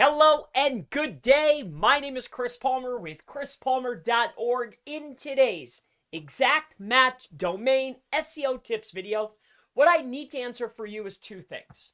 Hello and good day. My name is Chris Palmer with chrispalmer.org. In today's exact match domain SEO tips video, what I need to answer for you is two things.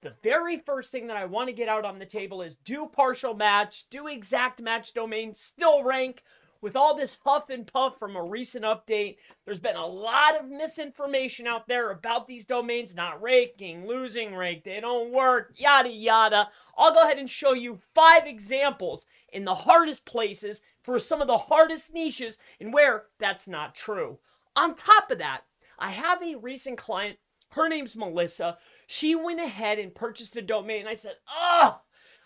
The very first thing that I want to get out on the table is, do partial match, do exact match domain still rank? With all this huff and puff from a recent update, there's been a lot of misinformation out there about these domains not ranking, losing rank, they don't work, yada yada. I'll go ahead and show you 5 examples in the hardest places for some of the hardest niches and where that's not true. On top of that, I have a recent client. Her name's Melissa. She went ahead and purchased a domain. I said, oh,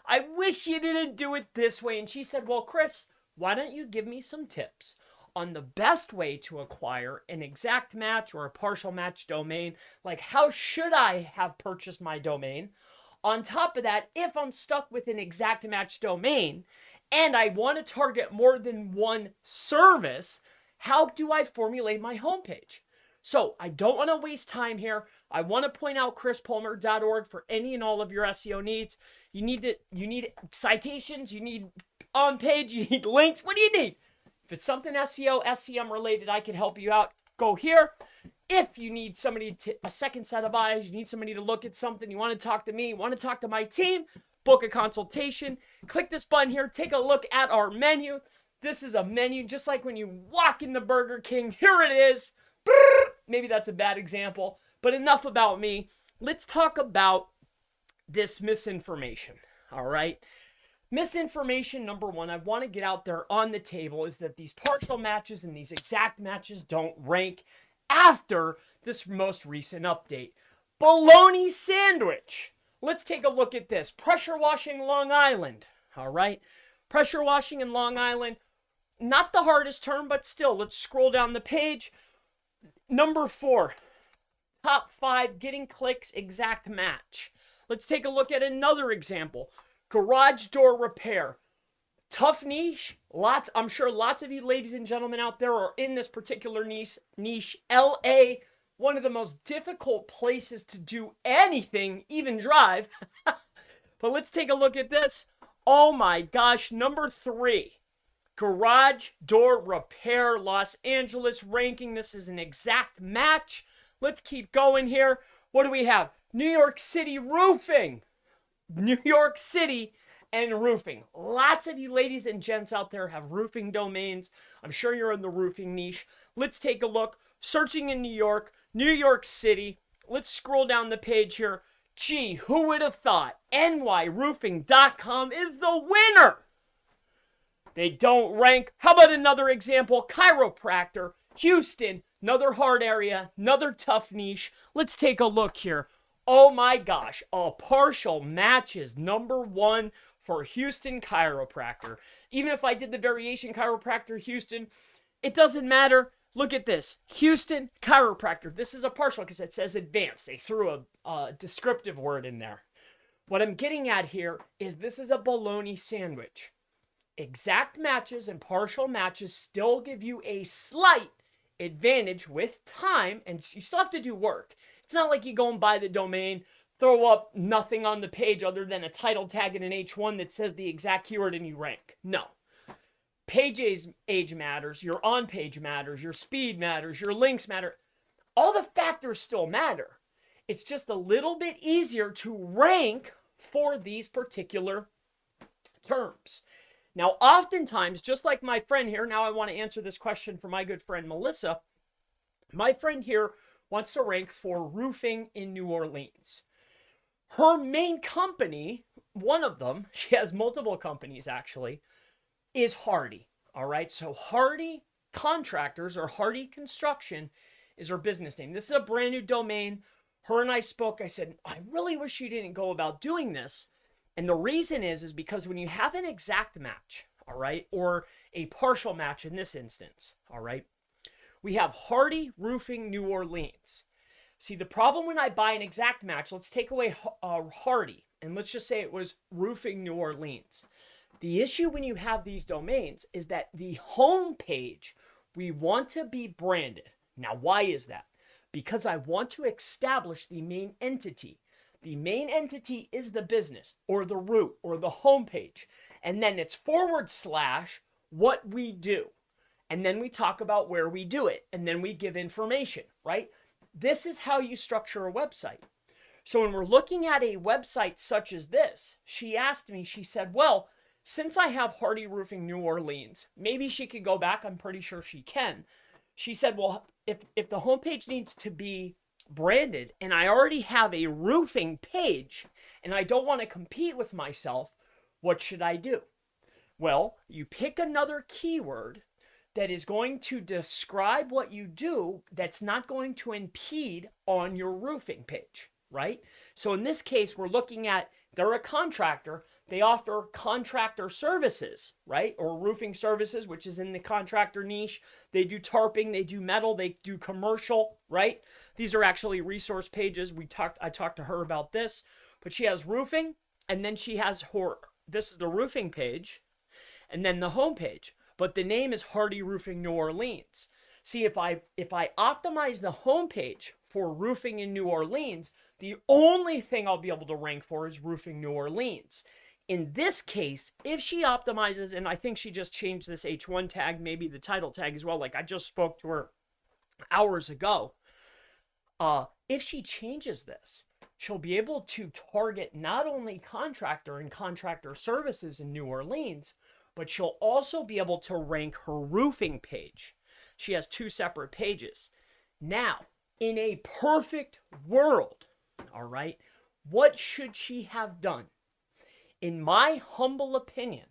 I wish you didn't do it this way. And she said, well, Chris, why don't you give me some tips on the best way to acquire an exact match or a partial match domain? Like, how should I have purchased my domain? On top of that, if I'm stuck with an exact match domain and I want to target more than one service, how do I formulate my homepage? So I don't want to waste time here. I want to point out chrispalmer.org for any and all of your SEO needs. You need citations, you need on page, you need links. What do you need? If it's something SEO, SEM related, I can help you out. Go here. If you need somebody a second set of eyes, you need somebody to look at something, you want to talk to me, you want to talk to my team, book a consultation. Click this button here. Take a look at our menu. This is a menu just like when you walk in the Burger King. Here it is. Maybe that's a bad example, but enough about me. Let's talk about this misinformation. All right. Misinformation number one, I want to get out there on the table, is that these partial matches and these exact matches don't rank after this most recent update. Bologna sandwich. Let's take a look at this. Pressure washing Long Island. All right. Pressure washing in Long Island. Not the hardest term, but still, let's scroll down the page. Number 4, top 5 getting clicks exact match. Let's take a look at another example. Garage door repair. Tough niche. I'm sure lots of you ladies and gentlemen out there are in this particular niche. LA, one of the most difficult places to do anything, even drive. But let's take a look at this. Oh my gosh, number 3. Garage door repair, Los Angeles ranking. This is an exact match. Let's keep going here. What do we have? New York City roofing. New York City and roofing. Lots of you ladies and gents out there have roofing domains. I'm sure you're in the roofing niche. Let's take a look. Searching in New York City. Let's scroll down the page here. Gee, who would have thought nyroofing.com is the winner? They don't rank. How about another example? Chiropractor, Houston, another hard area, another tough niche. Let's take a look here. Oh my gosh, a partial match is number 1 for Houston Chiropractor. Even if I did the variation Chiropractor Houston, it doesn't matter. Look at this. Houston Chiropractor. This is a partial because it says advanced. They threw a descriptive word in there. What I'm getting at here is this is a bologna sandwich. Exact matches and partial matches still give you a slight advantage with time, and you still have to do work. It's not like you go and buy the domain, throw up nothing on the page other than a title tag and an H1 that says the exact keyword and you rank. No. Page age matters, your on-page matters, your speed matters, your links matter. All the factors still matter. It's just a little bit easier to rank for these particular terms. Now, oftentimes, just like my friend here, now I want to answer this question for my good friend Melissa. My friend here wants to rank for roofing in New Orleans. Her main company, one of them, she has multiple companies actually, is Hardy. All right, so Hardy Contractors or Hardy Construction is her business name. This is a brand new domain. Her and I spoke. I said, I really wish you didn't go about doing this. And the reason is because when you have an exact match, all right, or a partial match in this instance, all right, we have Hardy Roofing New Orleans. See, the problem when I buy an exact match, let's take away Hardy, and let's just say it was Roofing New Orleans. The issue when you have these domains is that the home page, we want to be branded. Now, why is that? Because I want to establish the main entity. The main entity is the business or the root or the homepage. And then it's / what we do. And then we talk about where we do it. And then we give information, right? This is how you structure a website. So when we're looking at a website such as this, she asked me, she said, well, since I have Hardy Roofing New Orleans, maybe she could go back. I'm pretty sure she can. She said, well, if the homepage needs to be branded and I already have a roofing page and I don't want to compete with myself, what should I do? Well, you pick another keyword that is going to describe what you do that's not going to impede on your roofing page, right? So in this case, we're looking at, they're a contractor. They offer contractor services, right? Or roofing services, which is in the contractor niche. They do tarping, they do metal, they do commercial, right? These are actually resource pages. I talked to her about this, but she has roofing, and then she has this is the roofing page, and then the home page. But the name is Hardy Roofing New Orleans. See, if I optimize the homepage for roofing in New Orleans, the only thing I'll be able to rank for is roofing New Orleans. In this case, if she optimizes, and I think she just changed this H1 tag, maybe the title tag as well, like I just spoke to her hours ago. If she changes this, she'll be able to target not only contractor and contractor services in New Orleans, but she'll also be able to rank her roofing page. She has 2 separate pages. Now, in a perfect world, all right, what should she have done? In my humble opinion,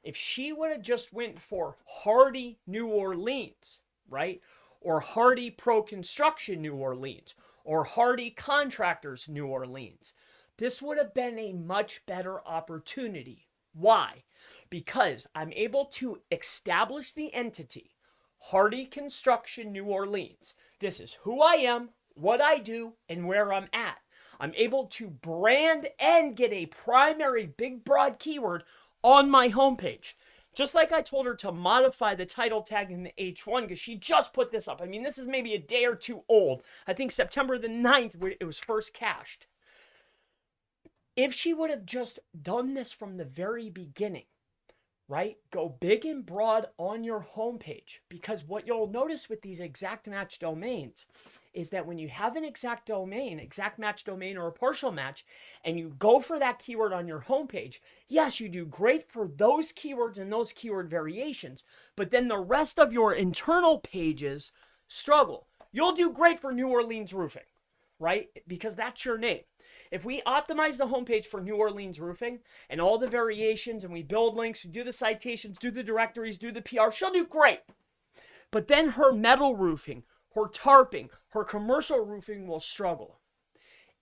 if she would have just went for Hardy New Orleans, right, or Hardy Pro Construction New Orleans, or Hardy Contractors New Orleans, this would have been a much better opportunity. Why? Because I'm able to establish the entity, Hardy Construction New Orleans. This is who I am, what I do, and where I'm at. I'm able to brand and get a primary big broad keyword on my homepage. Just like I told her to modify the title tag in the H1 because she just put this up. I mean, this is maybe a day or two old. I think September the 9th it was first cached. If she would have just done this from the very beginning, right? Go big and broad on your homepage, because what you'll notice with these exact match domains is that when you have an exact domain, exact match domain or a partial match, and you go for that keyword on your homepage, yes, you do great for those keywords and those keyword variations, but then the rest of your internal pages struggle. You'll do great for New Orleans roofing, right? Because that's your name. If we optimize the homepage for New Orleans roofing and all the variations, and we build links, we do the citations, do the directories, do the PR, she'll do great. But then her metal roofing, her tarping, her commercial roofing will struggle.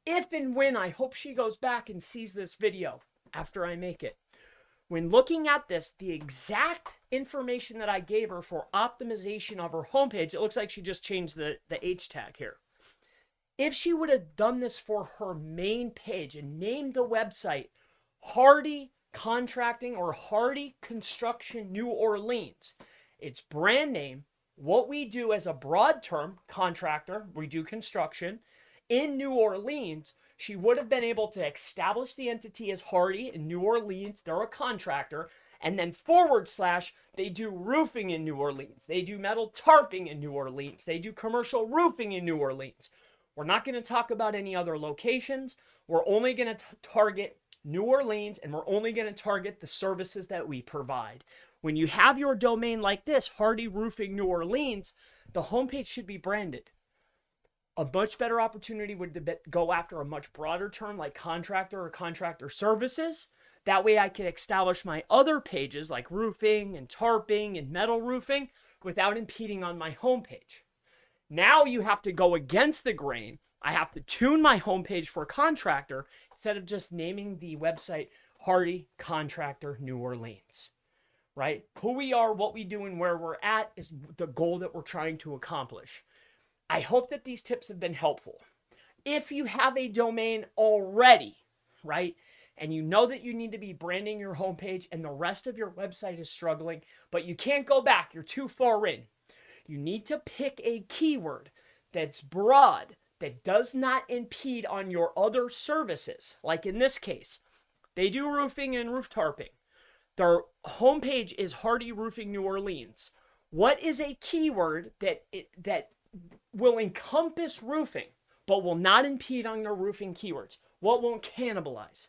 If and when, I hope she goes back and sees this video after I make it. When looking at this, the exact information that I gave her for optimization of her homepage, it looks like she just changed the H tag here. If she would have done this for her main page and named the website Hardy Contracting or Hardy Construction New Orleans, its brand name, what we do as a broad term, contractor, we do construction, in New Orleans, she would have been able to establish the entity as Hardy in New Orleans, they're a contractor, and then / they do roofing in New Orleans, they do metal tarping in New Orleans, they do commercial roofing in New Orleans. We're not going to talk about any other locations. We're only going to target New Orleans, and we're only going to target the services that we provide. When you have your domain like this, Hardy Roofing New Orleans, the homepage should be branded. A much better opportunity would go after a much broader term like contractor or contractor services. That way I can establish my other pages like roofing and tarping and metal roofing without impeding on my homepage. Now you have to go against the grain. I have to tune my homepage for contractor instead of just naming the website Hardy Contractor New Orleans, right? Who we are, what we do, and where we're at is the goal that we're trying to accomplish. I hope that these tips have been helpful. If you have a domain already, right, and you know that you need to be branding your homepage and the rest of your website is struggling, but you can't go back, you're too far in. You need to pick a keyword that's broad, that does not impede on your other services. Like in this case, they do roofing and roof tarping. Their homepage is Hardy Roofing New Orleans. What is a keyword that will encompass roofing, but will not impede on their roofing keywords? What won't cannibalize?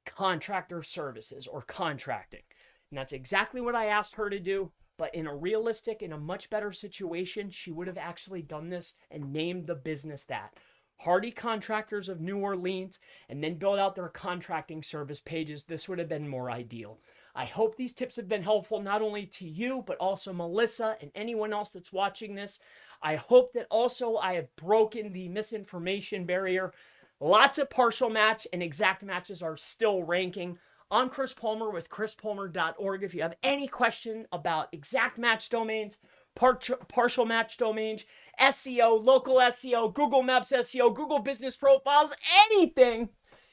Contractor services or contracting. And that's exactly what I asked her to do. But in a much better situation, she would have actually done this and named the business that. Hardy Contractors of New Orleans, and then build out their contracting service pages. This would have been more ideal. I hope these tips have been helpful not only to you, but also Melissa and anyone else that's watching this. I hope that also I have broken the misinformation barrier. Lots of partial match and exact matches are still ranking. I'm Chris Palmer with chrispalmer.org. If you have any question about exact match domains, partial match domains, SEO, local SEO, Google Maps SEO, Google Business Profiles, anything,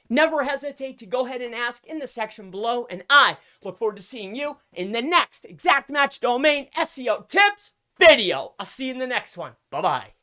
never hesitate to go ahead and ask in the section below. And I look forward to seeing you in the next exact match domain SEO tips video. I'll see you in the next one. Bye-bye.